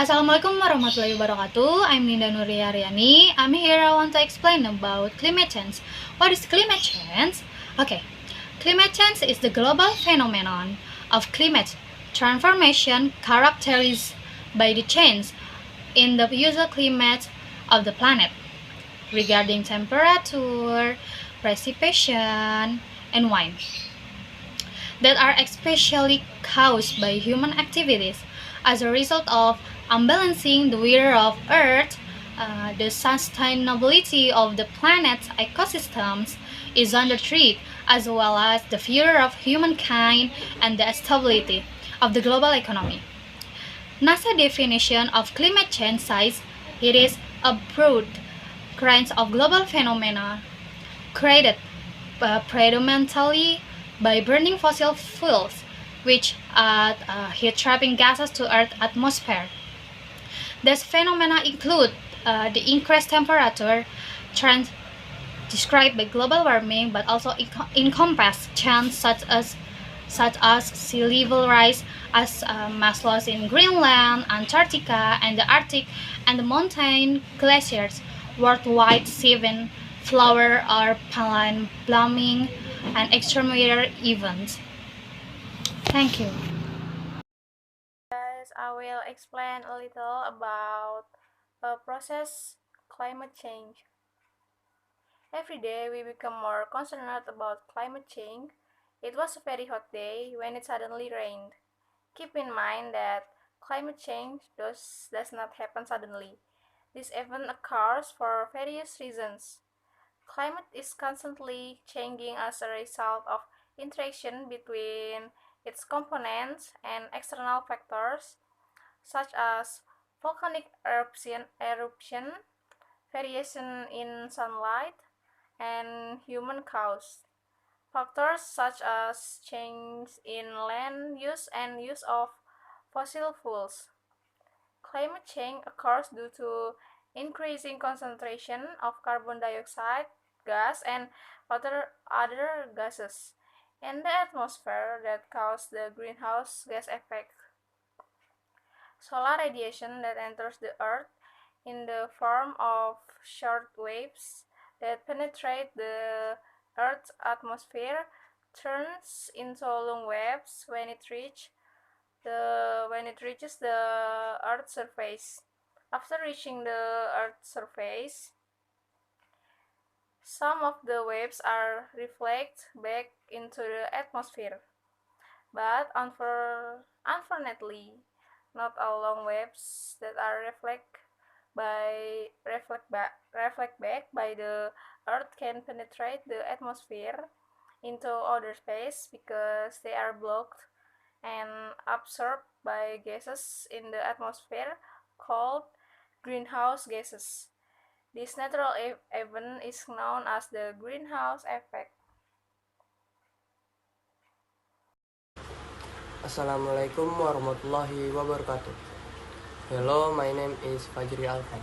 Assalamualaikum warahmatullahi wabarakatuh. I'm Ninda Nuriya. I'm here. I want to explain about climate change. What is climate change? Okay, climate change is the global phenomenon of climate transformation characterized by the change in the usual climate of the planet regarding temperature, precipitation, and wind that are especially caused by human activities as a result of unbalancing the weather of Earth. The sustainability of the planet's ecosystems is under threat, as well as the future of humankind and the stability of the global economy. NASA definition of climate change says it is a broad range of global phenomena created predominantly by burning fossil fuels, which add heat-trapping gases to Earth's atmosphere. These phenomena include the increased temperature trends described by global warming, but also encompass changes such as sea level rise, as mass loss in Greenland, Antarctica, and the Arctic, and the mountain glaciers worldwide, seven flower or plant blooming, and extreme weather events. Thank you. Guys, I will explain a little about the process climate change. Every day we become more concerned about climate change. It was a very hot day when it suddenly rained. Keep in mind that climate change does not happen suddenly. This event occurs for various reasons. Climate is constantly changing as a result of interaction between its components and external factors such as volcanic eruption, variation in sunlight, and human caused factors such as change in land use and use of fossil fuels. Climate change occurs due to increasing concentration of carbon dioxide gas and other gases in the atmosphere that cause the greenhouse gas effect. Solar radiation that enters the Earth in the form of short waves that penetrate the Earth's atmosphere turns into long waves when it reaches the Earth's surface. After reaching the Earth's surface, some of the waves are reflected back into the atmosphere, but unfortunately, not all long waves that are reflect back by the Earth can penetrate the atmosphere into outer space because they are blocked and absorbed by gases in the atmosphere called greenhouse gases. This natural event is known as the greenhouse effect. Assalamualaikum warahmatullahi wabarakatuh. Hello, my name is Fajri Alfan.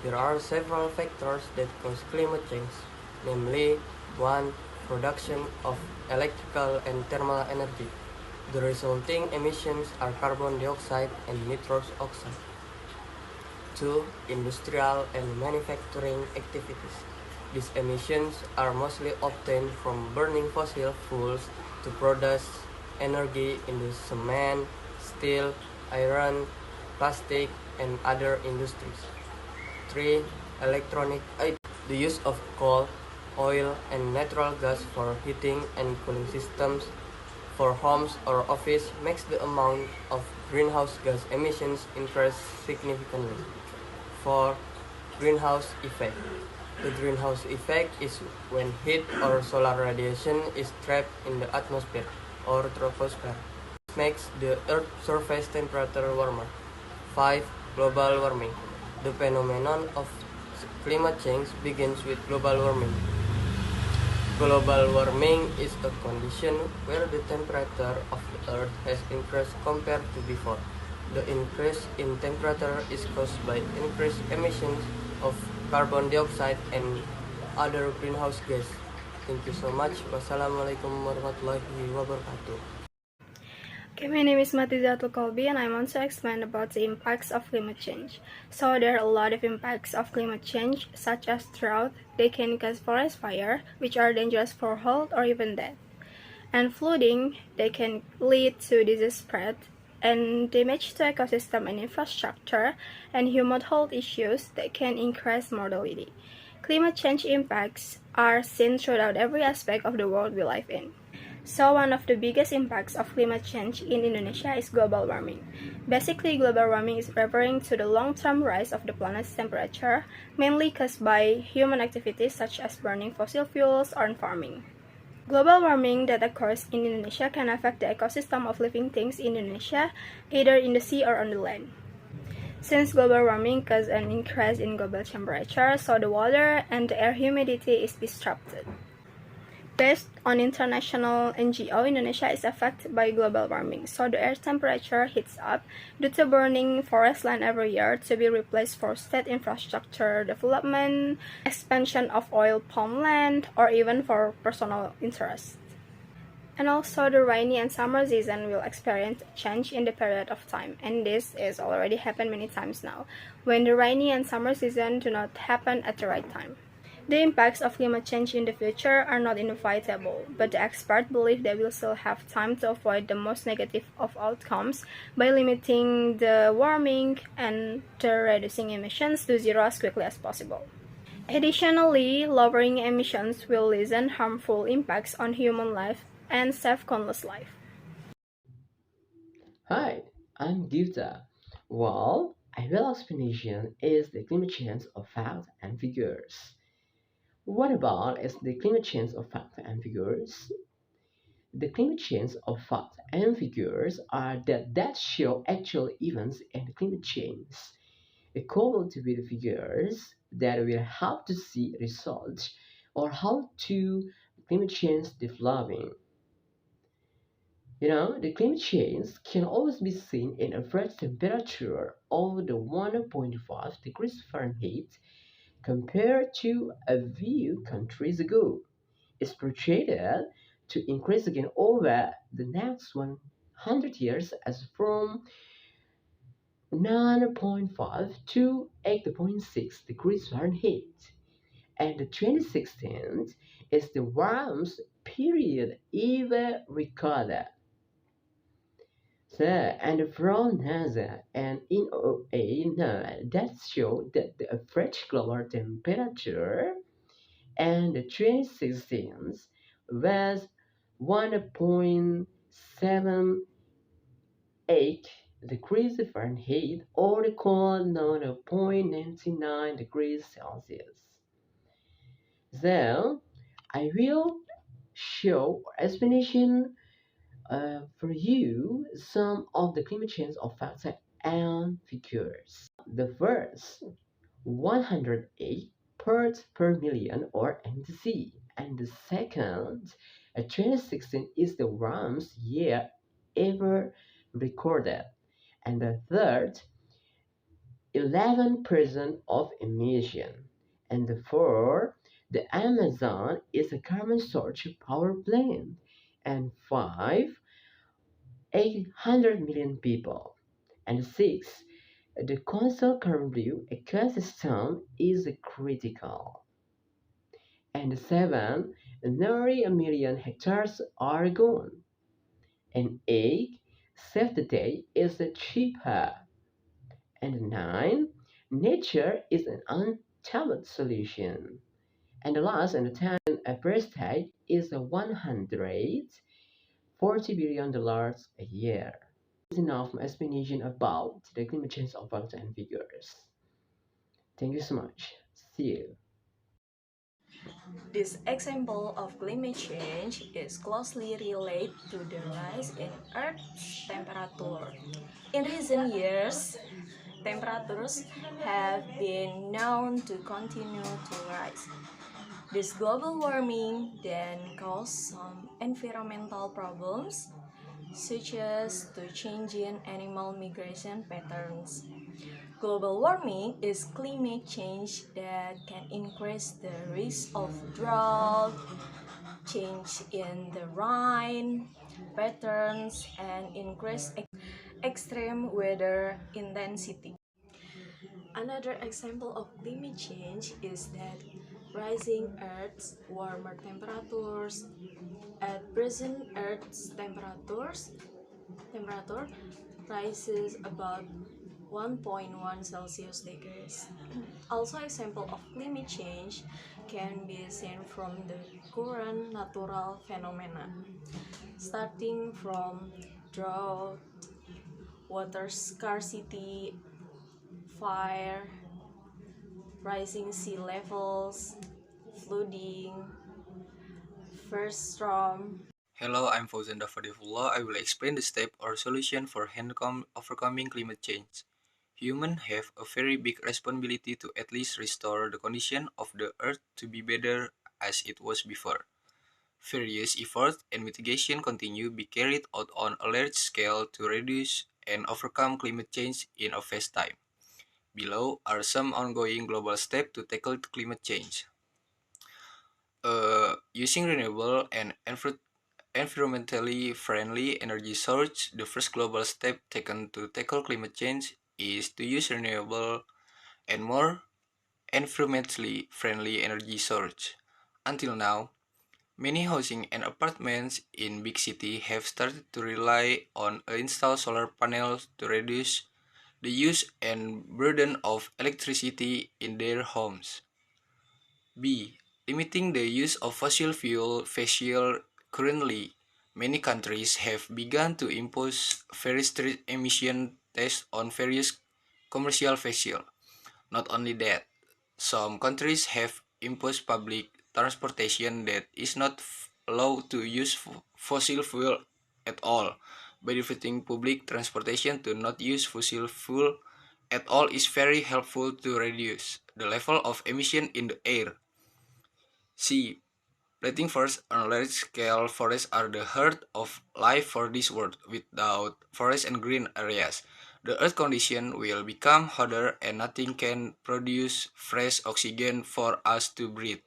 There are several factors that cause climate change, namely 1. Production of electrical and thermal energy. The resulting emissions are carbon dioxide and nitrous oxide. 2. Industrial and manufacturing activities. These emissions are mostly obtained from burning fossil fuels to produce energy in the cement, steel, iron, plastic, and other industries. 3. Electronic items. The use of coal, oil, and natural gas for heating and cooling systems for homes or office makes the amount of greenhouse gas emissions increase significantly. 4. Greenhouse effect. The greenhouse effect is when heat or solar radiation is trapped in the atmosphere or troposphere. This makes the Earth's surface temperature warmer. 5. Global warming. The phenomenon of climate change begins with global warming. Global warming is a condition where the temperature of the Earth has increased compared to before. The increase in temperature is caused by increased emissions of carbon dioxide and other greenhouse gas. Thank you so much. Wassalamualaikum warahmatullahi wabarakatuh. Okay, my name is Melati Zahra and I want to explain about the impacts of climate change. So there are a lot of impacts of climate change, such as drought. They can cause forest fire, which are dangerous for health or even death. And flooding, they can lead to disease spread and damage to ecosystem and infrastructure, and human health issues that can increase mortality. Climate change impacts are seen throughout every aspect of the world we live in. So one of the biggest impacts of climate change in Indonesia is global warming. Basically, global warming is referring to the long-term rise of the planet's temperature, mainly caused by human activities such as burning fossil fuels or farming. Global warming that occurs in Indonesia can affect the ecosystem of living things in Indonesia, either in the sea or on the land. Since global warming causes an increase in global temperature, so the water and the air humidity is disrupted. Based on international NGO, Indonesia is affected by global warming, so the air temperature heats up due to burning forest land every year to be replaced for state infrastructure development, expansion of oil palm land, or even for personal interest. And also the rainy and summer season will experience a change in the period of time, and this is already happened many times now, when the rainy and summer season do not happen at the right time. The impacts of climate change in the future are not inevitable, but the experts believe they will still have time to avoid the most negative of outcomes by limiting the warming and reducing emissions to zero as quickly as possible. Additionally, lowering emissions will lessen harmful impacts on human life and save countless lives. Hi, I'm Gifta. Well, a real explanation is the climate change of facts and figures. What about is the climate change of facts and figures? The climate change of facts and figures are that show actual events and climate change, equal to the figures that will help to see results or how to climate change developing. The climate change can always be seen in average temperature over the 1.5 degrees Fahrenheit compared to a few countries ago. It's projected to increase again over the next 100 years as from 9.5 to 8.6 degrees Fahrenheit. And the 2016 is the warmest period ever recorded. So, and from NASA and NOAA that show that the average global temperature and the 2016 was 1.78 degrees Fahrenheit or the cold 0.99 degrees Celsius. So, I will show explanation for you some of the climate change of facts and figures. The first 108 parts per million or NTC, and the second 2016 is the warmest year ever recorded, and the third 11% of emission, and the fourth the Amazon is a carbon storage power plant, and five 800 million people. And six, the coastal current ecosystem is critical. And seven, nearly a million hectares are gone. And eight, save the day is cheaper. And nine, nature is an untapped solution. And the last and the 10, a price tag is a $140 billion a year. Enough explanation about the climate change of facts and figures. Thank you so much. See you. This example of climate change is closely related to the rise in Earth's temperature. In recent years, temperatures have been known to continue to rise. This global warming then caused some environmental problems, such as the changing animal migration patterns. Global warming is climate change that can increase the risk of drought, change in the rain, patterns, and increase extreme weather intensity. Another example of climate change is that rising Earth's warmer temperatures. At present, Earth's temperature rises about 1.1 Celsius degrees. Also, example of climate change can be seen from the current natural phenomena, starting from drought, water scarcity, fire, rising sea levels, flooding, first storm. Hello, I'm Fauzan Dafa. I will explain the step or solution for overcoming climate change. Humans have a very big responsibility to at least restore the condition of the earth to be better as it was before. Various efforts and mitigation continue to be carried out on a large scale to reduce and overcome climate change in a fast time. Below are some ongoing global steps to tackle climate change. Using renewable and environmentally friendly energy source, the first global step taken to tackle climate change is to use renewable and more environmentally friendly energy source. Until now, many housing and apartments in big cities have started to rely on install solar panels to reduce the use and burden of electricity in their homes. B. Limiting the use of fossil fuel. Currently, many countries have begun to impose very strict emission tests on various commercial vessels. Not only that, some countries have imposed public transportation that is not allowed to use fossil fuel at all. Benefiting public transportation to not use fossil fuel at all is very helpful to reduce the level of emission in the air. C. Planting forests on a large scale. Forests are the heart of life for this world. Without forests and green areas, the earth condition will become hotter and nothing can produce fresh oxygen for us to breathe.